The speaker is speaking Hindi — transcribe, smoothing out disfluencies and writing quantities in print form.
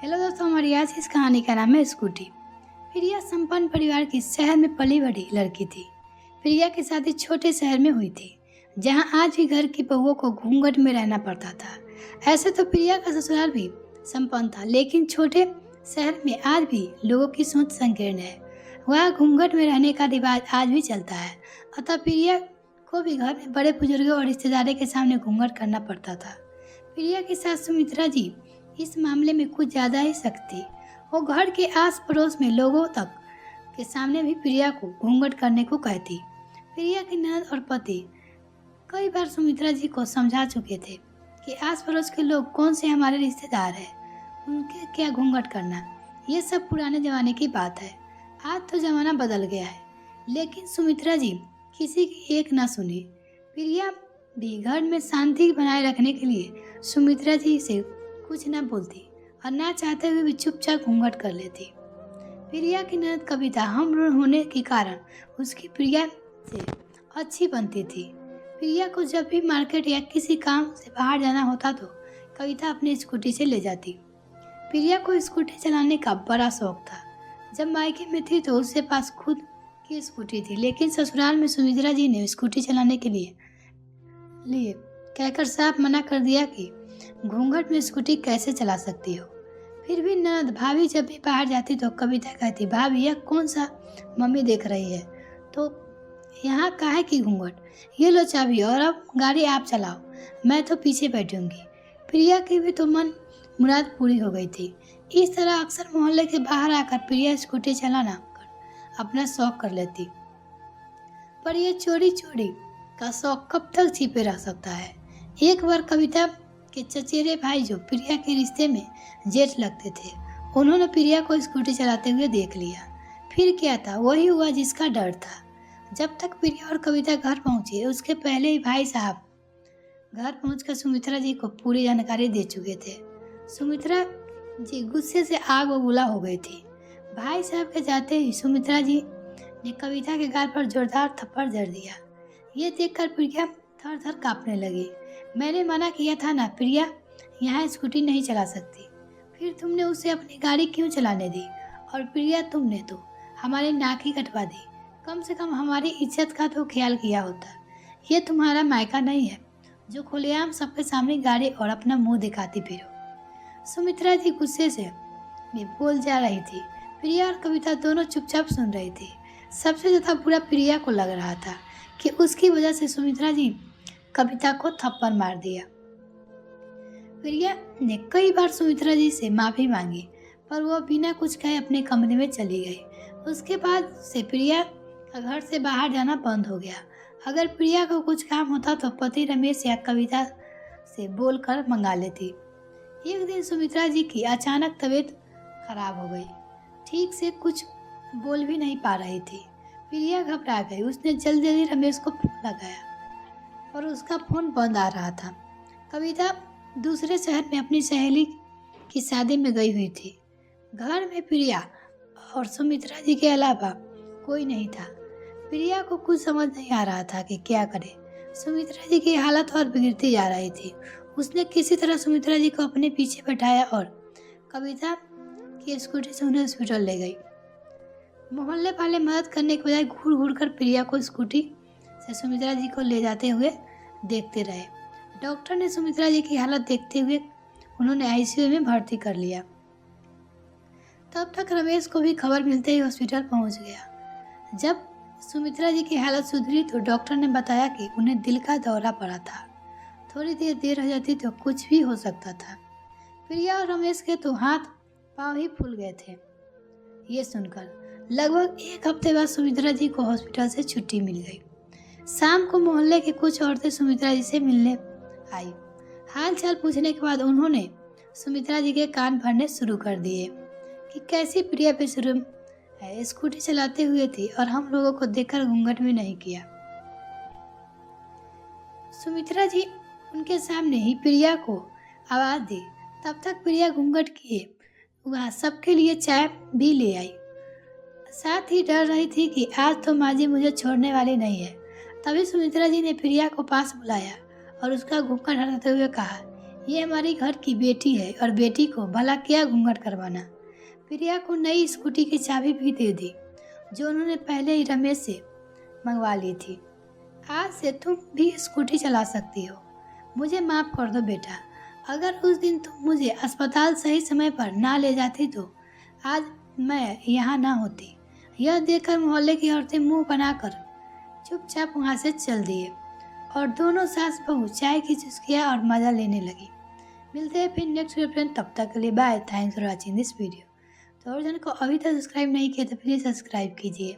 हेलो दोस्तों, हमारी आज की इस कहानी का नाम है स्कूटी। प्रिया संपन्न परिवार की शहर में पली बड़ी लड़की थी। प्रिया की शादी छोटे शहर में हुई थी, जहां आज भी घर की बहुओं को घूंघट में रहना पड़ता था। ऐसे तो प्रिया का ससुराल भी संपन्न था, लेकिन छोटे शहर में आज भी लोगों की सोच संकीर्ण है। वह घूंघट में रहने का रिवाज आज भी चलता है। अतः प्रिया को भी घर में बड़े बुजुर्गों और रिश्तेदारों के सामने घूंघट करना पड़ता था। प्रिया की सास सुमित्रा जी इस मामले में कुछ ज़्यादा ही सख्त थी। वो घर के आस पड़ोस में लोगों तक के सामने भी प्रिया को घूंघट करने को कहती। प्रिया की ननद और पति कई बार सुमित्रा जी को समझा चुके थे कि आस पड़ोस के लोग कौन से हमारे रिश्तेदार हैं, उनके क्या घूंघट करना, ये सब पुराने जमाने की बात है। आज तो जमाना बदल गया है, लेकिन सुमित्रा जी किसी की एक ना सुनी। प्रिया भी घर में शांति बनाए रखने के लिए सुमित्रा जी से कुछ न बोलती और ना चाहते हुए भी चुपचाप घूंघट कर लेती। प्रिया की ननद कविता हम होने के कारण उसकी प्रिया से अच्छी बनती थी। प्रिया को जब भी मार्केट या किसी काम से बाहर जाना होता तो कविता अपनी स्कूटी से ले जाती। प्रिया को स्कूटी चलाने का बड़ा शौक था। जब मायके में थी तो उसके पास खुद की स्कूटी थी, लेकिन ससुराल में सुमित्रा जी ने स्कूटी चलाने के लिए कहकर साफ मना कर दिया कि घूंघट में स्कूटी कैसे चला सकती हो। फिर भी ननद भाभी जब भी बाहर जाती तो कविता कहती, भाभी यह कौन सा मम्मी देख रही है, तो यहाँ काहे की घूंघट, ये लो चाबी और अब गाड़ी आप चलाओ, मैं तो पीछे बैठूंगी। प्रिया की भी तो मन मुराद पूरी हो गई थी। इस तरह अक्सर मोहल्ले के बाहर आकर प्रिया स्कूटी चलाना अपना शौक कर लेती। पर यह चोरी चोरी का शौक कब तक छिपे रह सकता है। एक बार कविता के चचेरे भाई जो प्रिया के रिश्ते में जेठ लगते थे, उन्होंने प्रिया को स्कूटी चलाते हुए देख लिया। फिर क्या था, वही हुआ जिसका डर था। जब तक प्रिया और कविता घर पहुंचे, उसके पहले ही भाई साहब घर पहुंचकर सुमित्रा जी को पूरी जानकारी दे चुके थे। सुमित्रा जी गुस्से से आग बबूला हो गई थी। भाई साहब के जाते ही सुमित्रा जी ने कविता के गाल पर जोरदार थप्पड़ जड़ दिया। ये देखकर प्रिया थर थर कांपने लगी। मैंने मना किया था ना, प्रिया यहाँ स्कूटी नहीं चला सकती। फिर तुमने उसे अपनी गाड़ी क्यों चलाने दी? और प्रिया तुमने तो हमारी नाक ही कटवा दी। कम से कम हमारी इज्जत का तो ख्याल किया होता। ये तुम्हारा मायका नहीं है जो खुलेआम सबके सामने गाड़ी और अपना मुंह दिखाती फिरो। सुमित्रा जी गुस्से से भी बोल जा रही थी। प्रिया और कविता दोनों चुपचाप सुन रही थी। सबसे ज़्यादा बुरा प्रिया को लग रहा था कि उसकी वजह से सुमित्रा जी कविता को थप्पड़ मार दिया। प्रिया ने कई बार सुमित्रा जी से माफी मांगी, पर वह बिना कुछ कहे अपने कमरे में चली गई। उसके बाद से प्रिया का घर से बाहर जाना बंद हो गया। अगर प्रिया को कुछ काम होता तो पति रमेश या कविता से बोलकर मंगा लेती। एक दिन सुमित्रा जी की अचानक तबीयत खराब हो गई। ठीक से कुछ बोल भी नहीं पा रही थी। प्रिया घबरा गई। उसने जल्दी जल्दी रमेश को फोन लगाया और उसका फोन बंद आ रहा था। कविता दूसरे शहर में अपनी सहेली की शादी में गई हुई थी। घर में प्रिया और सुमित्रा जी के अलावा कोई नहीं था। प्रिया को कुछ समझ नहीं आ रहा था कि क्या करे। सुमित्रा जी की हालत और बिगड़ती जा रही थी। उसने किसी तरह सुमित्रा जी को अपने पीछे बैठाया और कविता की स्कूटी से उन्हें हॉस्पिटल ले गई। मोहल्ले वाले मदद करने के बजाय घूर घूर कर प्रिया को स्कूटी से सुमित्रा जी को ले जाते हुए देखते रहे। डॉक्टर ने सुमित्रा जी की हालत देखते हुए उन्होंने आईसीयू में भर्ती कर लिया। तब तक रमेश को भी खबर मिलते ही हॉस्पिटल पहुंच गया। जब सुमित्रा जी की हालत सुधरी तो डॉक्टर ने बताया कि उन्हें दिल का दौरा पड़ा था। थोड़ी देर हो जाती तो कुछ भी हो सकता था। प्रिया और रमेश के तो हाथ पाँव ही फूल गए थे। ये सुनकर लगभग एक हफ्ते बाद सुमित्रा जी को हॉस्पिटल से छुट्टी मिल गई। शाम को मोहल्ले की कुछ औरतें सुमित्रा जी से मिलने आई। हाल चाल पूछने के बाद उन्होंने सुमित्रा जी के कान भरने शुरू कर दिए कि कैसी प्रिया बेशर्म है, स्कूटी चलाते हुए थी और हम लोगों को देखकर घूंघट भी नहीं किया। सुमित्रा जी उनके सामने ही प्रिया को आवाज दी। तब तक प्रिया घूंघट किए वहाँ सबके लिए चाय भी ले आई। साथ ही डर रही थी कि आज तो माँ जी मुझे छोड़ने वाली नहीं है। तभी सुमित्रा जी ने प्रिया को पास बुलाया और उसका घूंघट हटाते हुए कहा, ये हमारी घर की बेटी है और बेटी को भला क्या घूंघट करवाना। प्रिया को नई स्कूटी की चाबी भी दे दी जो उन्होंने पहले ही रमेश से मंगवा ली थी। आज से तुम भी स्कूटी चला सकती हो। मुझे माफ़ कर दो बेटा। अगर उस दिन तुम मुझे अस्पताल सही समय पर ना ले जाती तो आज मैं यहाँ ना होती। यह देखकर मोहल्ले की औरतें मुंह बनाकर चुपचाप वहाँ से चल दिए और दोनों सास बहू चाय की चुस्कियाँ और मज़ा लेने लगी। मिलते हैं फिर नेक्स्ट वीडियो फ्रेंड, तब तक के लिए bye. Thanks for watching this video. तो और जन को अभी तक सब्सक्राइब नहीं किया तो प्लीज़ सब्सक्राइब कीजिए।